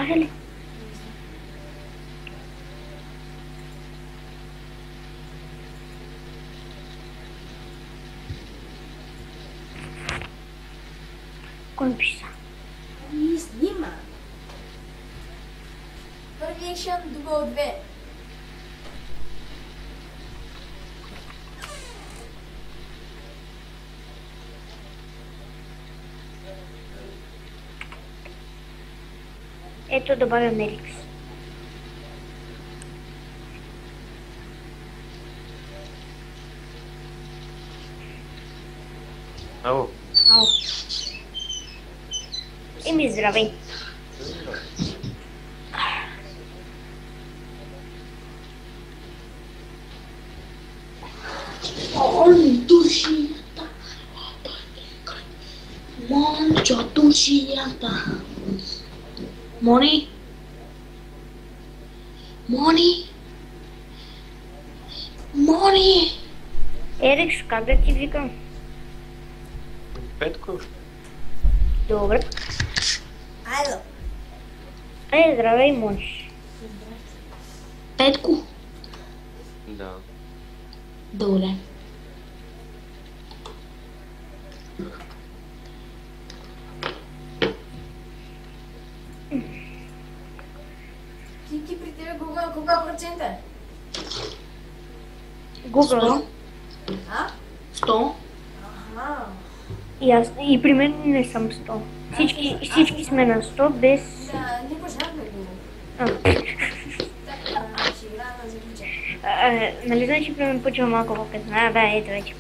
Каже ли? Кой ми писа? И снима. Първи екшън, дубъл 2. Ето добавям Ерикс. Ало. Ало. Еми здравей. Душията. Мончо, душията. Мони? Мони? Мони? Ерикс, как да ти викам? Петко. Добре. Айло. Здравей, Мониш. Петко? Да. Добре. Ти при тебе Google колко процента? Google. 100? А? 100? Аха. И при мен не съм 100. Всички сме на 100 без... Да, не познахме го. А. Така, ще играем на заключение. Нали знаеш, че при мен почва малко по-късно? Да, ето вече.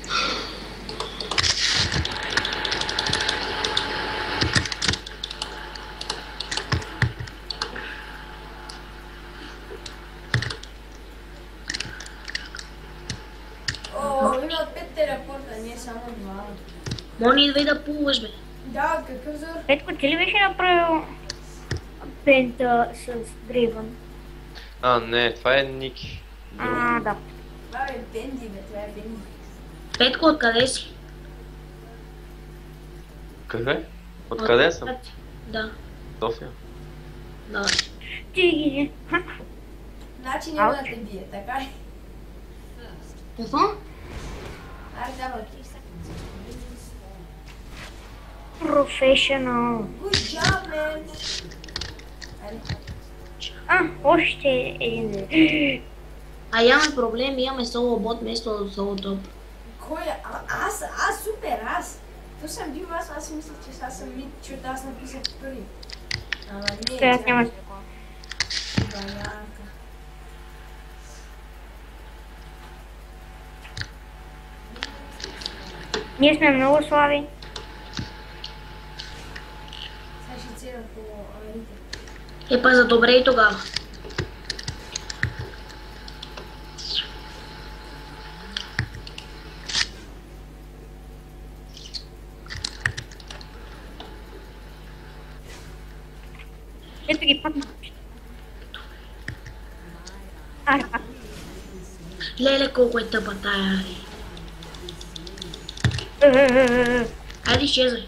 О, има 5 телепорта, не само 2. Мони, идвай да плуваш, бе. Да, какъв зор? Петко, ти ли беше направил пента с Дрейвън? Не, това е Ники. Да. Това е Бенди, бе, това е Бенди. Петко, откъде си? Къде? Откъде съм? Да, София. да. Ти ги... Значи няма да те бие, така ли? Какво? Аре, давай. Професионал. Good job, man! Аре. Още един. А имаме проблем, имаме соло бот вместо соло топ. Кой е? Аз, супер, аз! То съм бил аз си мислех, че сега съм мид, защото аз написах първи. Ама не, Той аз няма да такова. Банянка. Ние сме много слаби. Сега ще целя по арите. Па за добре и тогава. Ето ги падна. Пак. Леле, колко е тъпа тая. Айде, изчезвай.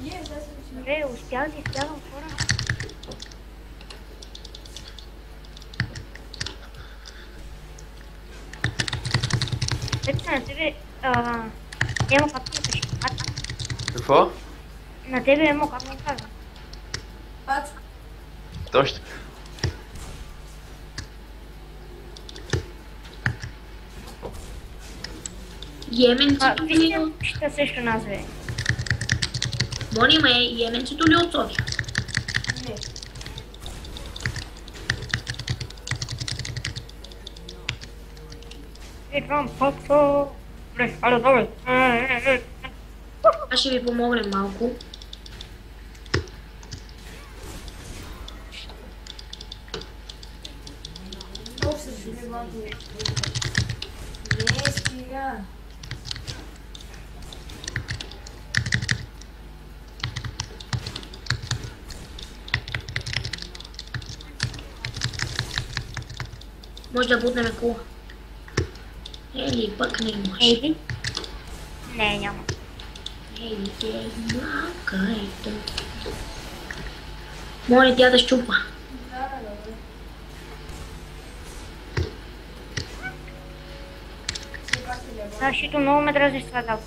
Ние, сега се случи. Добре, успях да изгледам хора. Ето на тебе... Емо, как ми кажи? Какво? На тебе, Емо, как ми казва? Пацо. Точно. Йеменцето ли? Вижте, ще също нас, бе. Мони, ма йеменцето ли от София? Не. Идвам, пацо. Добре, айде, давай. Аз ще ви помогнем малко. Много се жули, малко. Не, стига. Може да бутнем кола. Или пък не може. Ейди? Не, няма. Макайте. Моля тя да щупва. Да, добре. Все пак ти лева. Защото много ме дразни с това дал.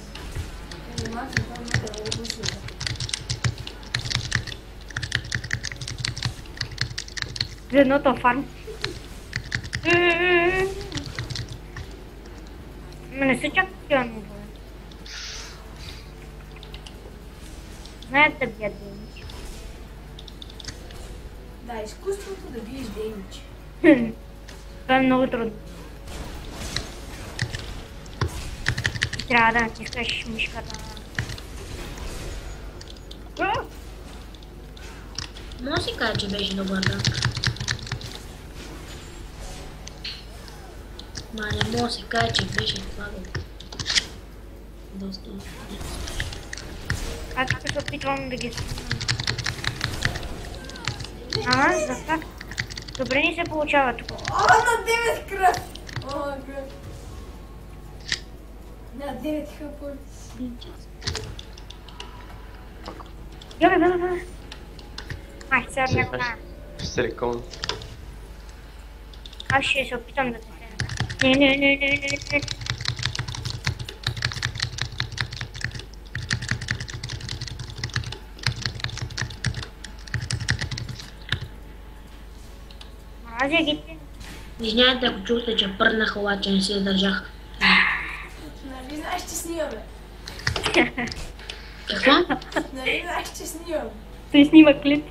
Анимация, това много е обусила. За едното фарм. Не са чак такива мобове. Знаят да бият деймич. Да, изкуството да биеш деймич. Това е много трудно. Трябва да натискаш мишката. Може да си кажа, че беше добър танк. Ма не мога да се каже, че беше това добър. Доста. Аз тук се опитвам да ги снимам. Ама, за факт. Добре ни се получава тук. О, на 9 кръв! О, кръв. На 9 хъпа. Бе. Ай, сега не го знам. Ще се рекълна. Аз ще се опитам да те взема. Не. Мразя ги те. Извинявайте, ако чухте, че пръднах, обаче не си издържах. Нали знаеш, че снимаме? Какво? Нали знаеш, че снимам? Той снима клип.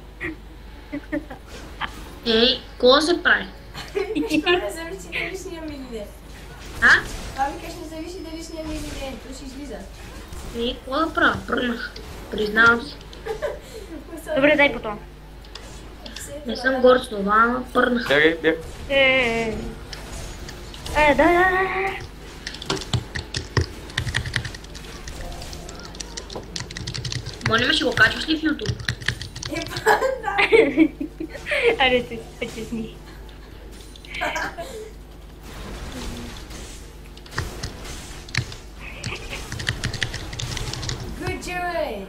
Ей, какво се прави? Това не зависи дали снимам или не. А? Това викаш не зависи дали снимам или не. То си излиза. Ей, какво да правя? Пръднах. Признавам се. Добре, дай по това. Не съм горд с това, ама пърнах. Бягай, бягай. Да. Моля ме, ще го качваш ли в YouTube? Да. Аре, се притесни. Гъджа, бе!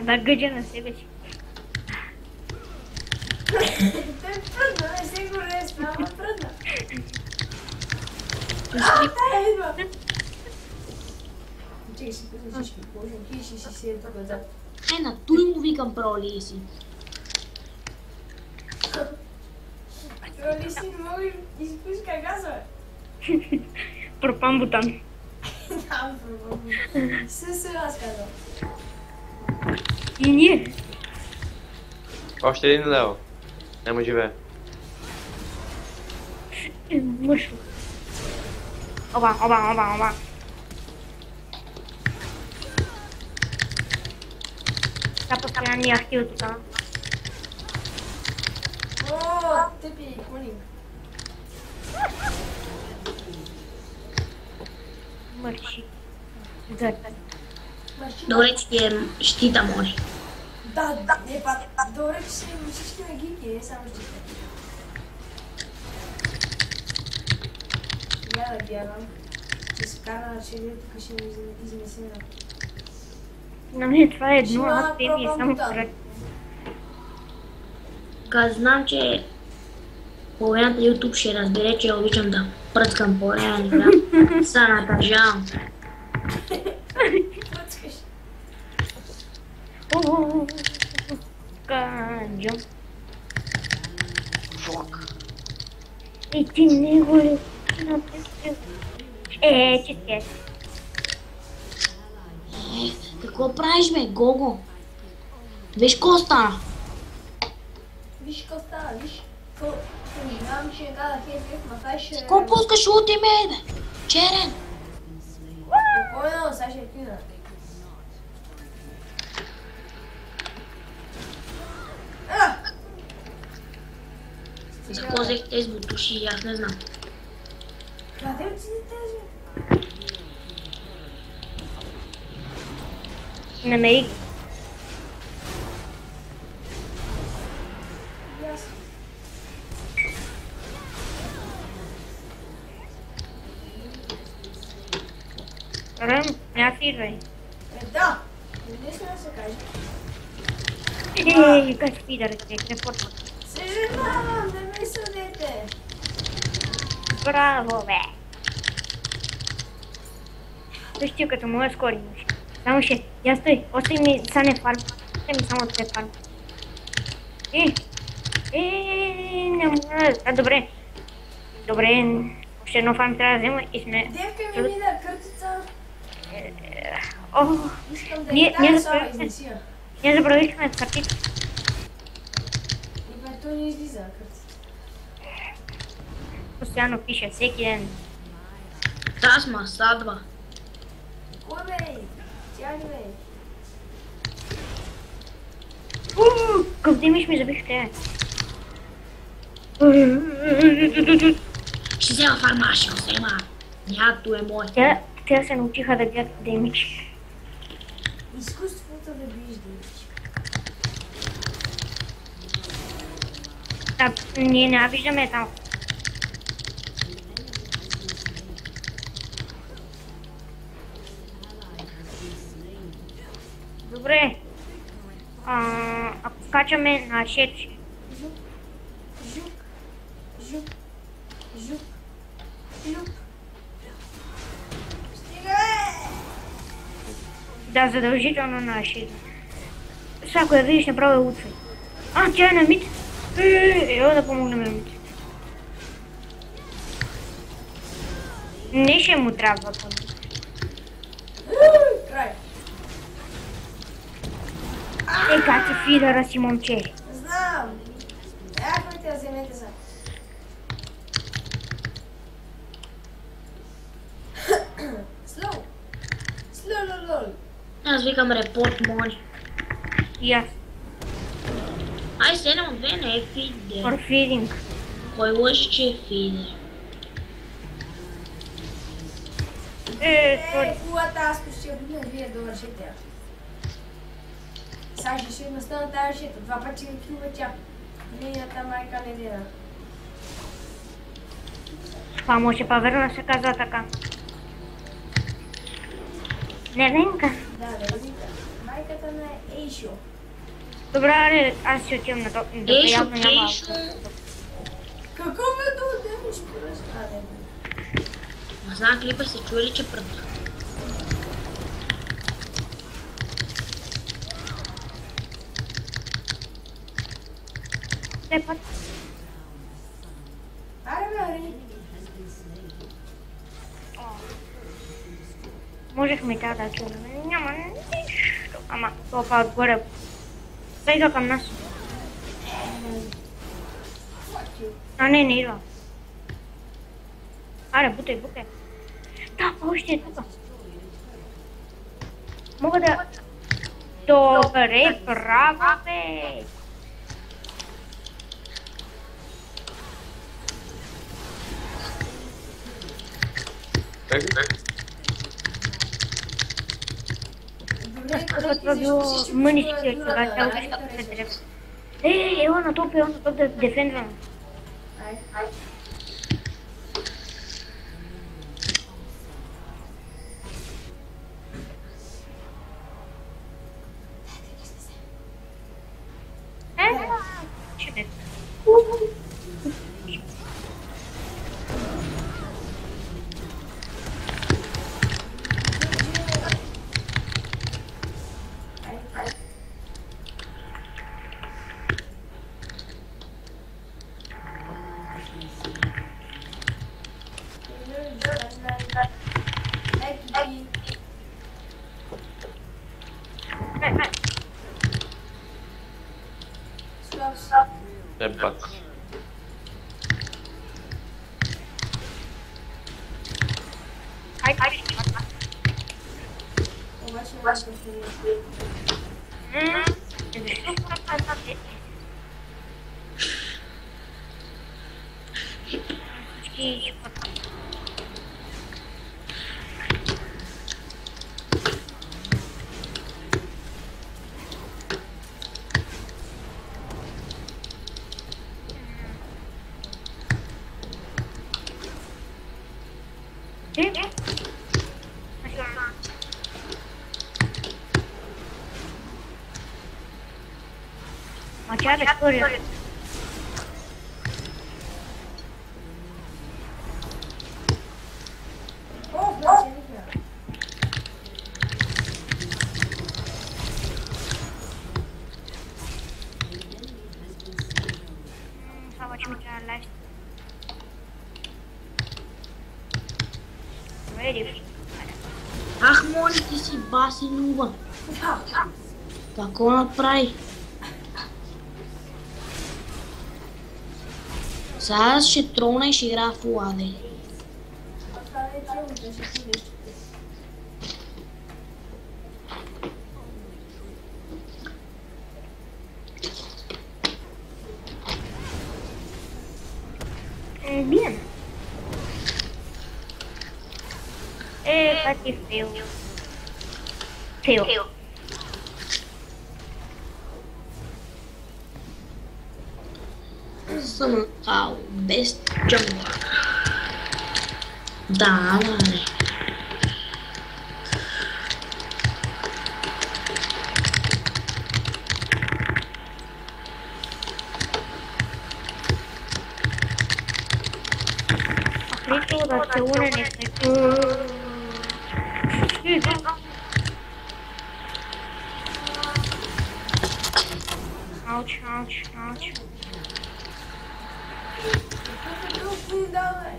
Да гъджа на себе си. Той пръдна, не се го респа, ама пръдна. Идва! Чекай си, пусна всички, положим хиш и си седи тук отзад. На той му викам проли си. Роли си не мога да изпуска газа. Пропан бутан. Да, пробвам. Се разказал. И ние. Още един лево. Няма живее. Мъшло. Оба. Та постоянния хил тук. О, тъпи, кунинг. Мърши. Гъртън. Добре, че ти е щита, може. Да, не па. Добре, че си всички на гики, не само щите. Я да бягам. Ще се кара на червия, тук ще ми изнесена. На мен това е едно, Ще аз те ми е пробвам само бутан. вред. Знам, че половината YouTube ще разбере, че обичам да пръскам по време на игра. Са натъжавам. Пръцкаш. Канджо. Фок. И ти не го ли? Че си е. Какво правиш, бе, Гого? Виж какво стана? Виж какво става, виж. Не знам, че не казах хейт, ма това ще... Какво пускаш ултимейт, бе? Черен! Спокойно, сега ще кина. За какво взех тези бутуши, аз не знам. Къде отиде тези? Намерих. Ясно. speedrun. Da! Gândește-mă să cazi. Ei, ca speeder, te report. Se jucam de mei sudete! Bravo, bă! Să știu că tu mă scori, nu știu. Da, mă, și, ia stai, o să-mi să ne farm. Să-mi să mă te farm. Ne-am da, dobre. Dobre, ще едно фарм трябва да взема и сме... Девка ми мина къртица. О, Искам да ние я дам забравихме. сама измисия. Ние забравихме картите. И бе, той не излиза къртица. Постоянно пише, всеки ден. Тасма, садва. Кой бе? Тягни бе. Какъв димиш ми забих те? Ще взема фарма, ще го взема. Нято е мой. Те се научиха да гледат демидж. Изкуството да биеш демидж. Да, ние не виждаме там. Добре. Ако скачаме на 6. Жук. Жук. Жук. Жук. Стига бе! Да, задължително на 6. Сега, ако я видиш, направо я лутвай. Тя е на мид. Ево да помогнем на мид. Не ще му трябва помощ. Край. Как ти фидъра си, момче? Знам. Яхме те, вземете са. Слоу. Слоу, лол. Аз викам репорт, моли. И аз. Ай, 7 от 2 не е фидер. For feeding. Кой лъжи, че е фидер? Кулата аз почти обидно вие да вършите. Сега ще ще настана тази шита. 2 пъти ми клюва тя. Нейната майка не дена. Това може по-верно се казва така. Невенка. Да, Невенка. Майката на Ейшо. Добре, аз си отивам на топ. Ейшо, Ейшо. Какво ме дойдеш, поръжда? Знам клипа се чуе ли, че пръдна? Тепът. Аре, бе, аре. Можехме и така да чуем. Няма нищо. Ама, това отгоре. Дай идва към нас. Не идва. Аре, бутай. Да, още е тук. Мога да... Добре, браво, бе! Това било мънички, когато тя отишка пред древа. Ела на топ да дефендваме. Ай. Чудесно. Ебак. Ай. Обаче не може да се Ма тя да хвърля. О, блядь, я не знаю. Това че ми трябва лайф. Видиш? Ах, моли ти си, баси нуба. Какво направи? Сега ще тролна и ще игра в Уладе. Това не е трудно, да ще ходиш. Bien. Кати фейл. Фейл. Съм без джангър. Да, бе. Aprieto da se unen este. Ouch, ouch, ouch. Какъв е профундал, бе?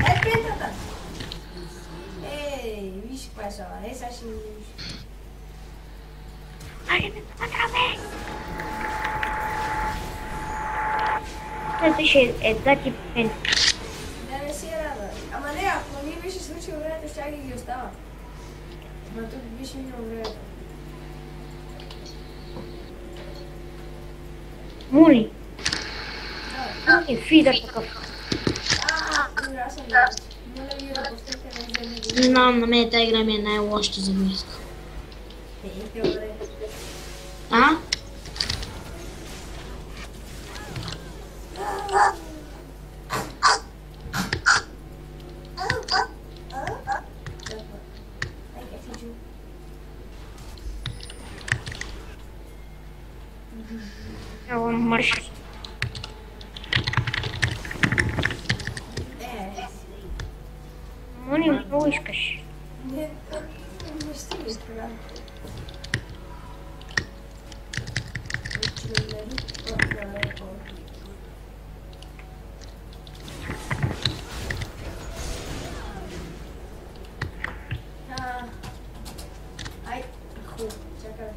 Е, петата! Ей, виж каква е шала. Е, сега ще ми видиш. Айде ме отраве! Това ще е дати пен. Да не се рада. Ама не, ако не беше случило времето, ще ги остава. Ама тук беше минало времето. Мули. Да. Мули, фидър такъв. Ужасен да. Моля ви да повторите на земя. Не знам, на мен тази игра ми е най-лошата за войска. Добре. А? Evo mrš. Мули, много искаш. Не, не стига това. Ай, хубаво, чакай.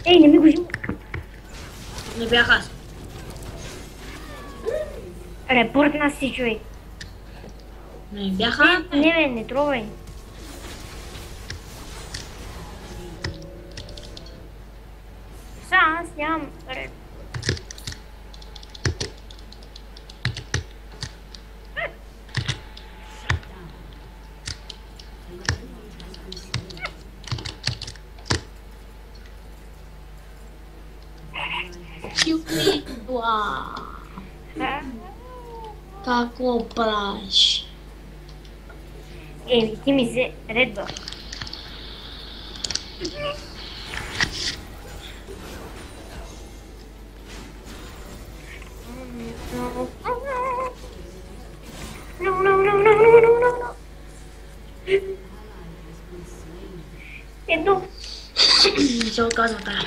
Ей, не ми го взима. Не бях аз. Репортна си, човек. Не бях аз. Не, бе, не трогай. Са, аз нямам ред. Кюпли. Уау. Какво правиш? Еми, ти ми взе редба. Едно. Не се отказва тая.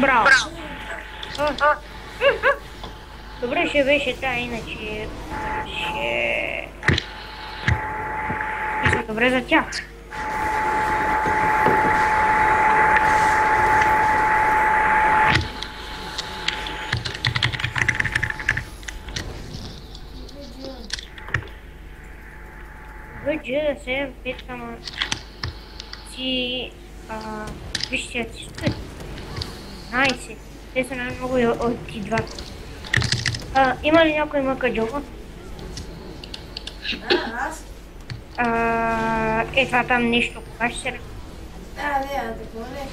Браво. Добре ще беше тая, иначе ще... Мисля, добре за тях. Бъджа, 7, 5, ама... си... вижте, си стоят. 19. Те са най-много от ти два. Има ли някой мъка джоба? Аз? Е, това там нещо. Кога ще се... не, такова не.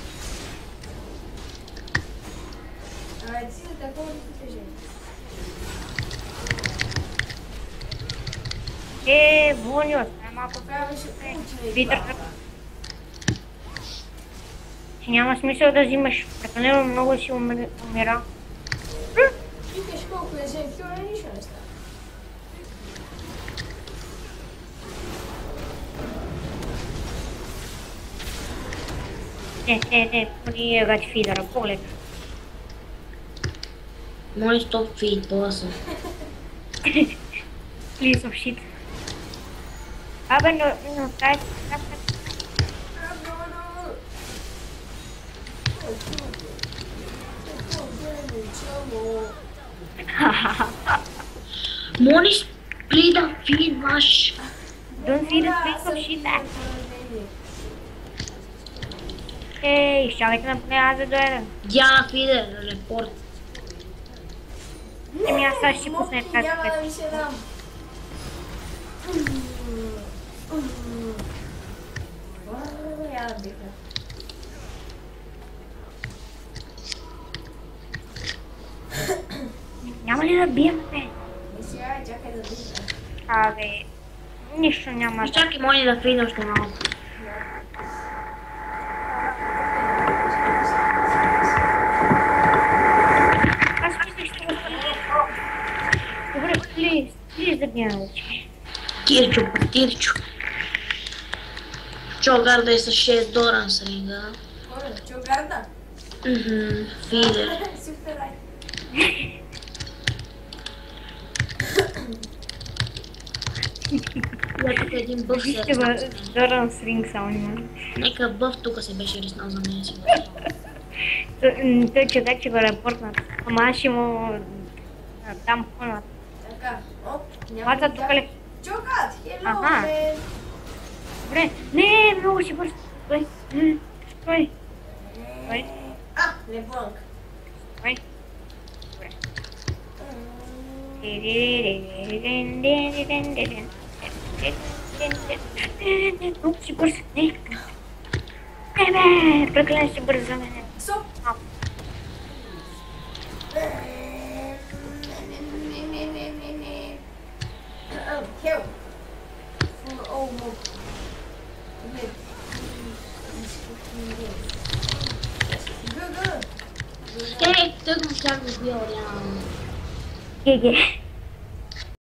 Ти за такова не покажи. Воню, малко Правеше получи. витър. Че няма смисъл да взимаш. Прекалено много си умира. Викаш колко е взем хюра, нищо не става. Не, поди гати фидера, погледна. Мой стоп фид, после. Please of shit. Абе, но тази... Можеш ли да фидваш? Don't feed us, please of shit. Ей, изчакайте ме поне аз да дойда. Диана фидер, репорт. Еми аз сега ще си пусна тази Няма песен. да ми се дам. Я да биха. Няма ли да бием, бе? Не сега, чакай да биха. Абе, нищо няма. Изчакай, може да фидна още малко. Аз мислих, ще го стане. Добре, плиз да бием вече. Тирчо. Чогарда е с $6 сега. Кой, чогарда? Фидер. Супер, ай. Я тук един бъв се Вижте, резнал бе, за мен. Доран Сринг само има. Нека бъв тук се беше резнал за мен си. Той чака, че го репортнат. Ама аз ще му дам хонат. Така, оп, Мата тук ли? Чогат, хело, Аха. мен. Добре, не, много си бърз. Стой. Лебонг. Добре. Много си бърз. Не, бе, прекалено си бърз за мен. Стоп. Хел. О, мог. Гъгъ. Той го тях го бил реално. Геге.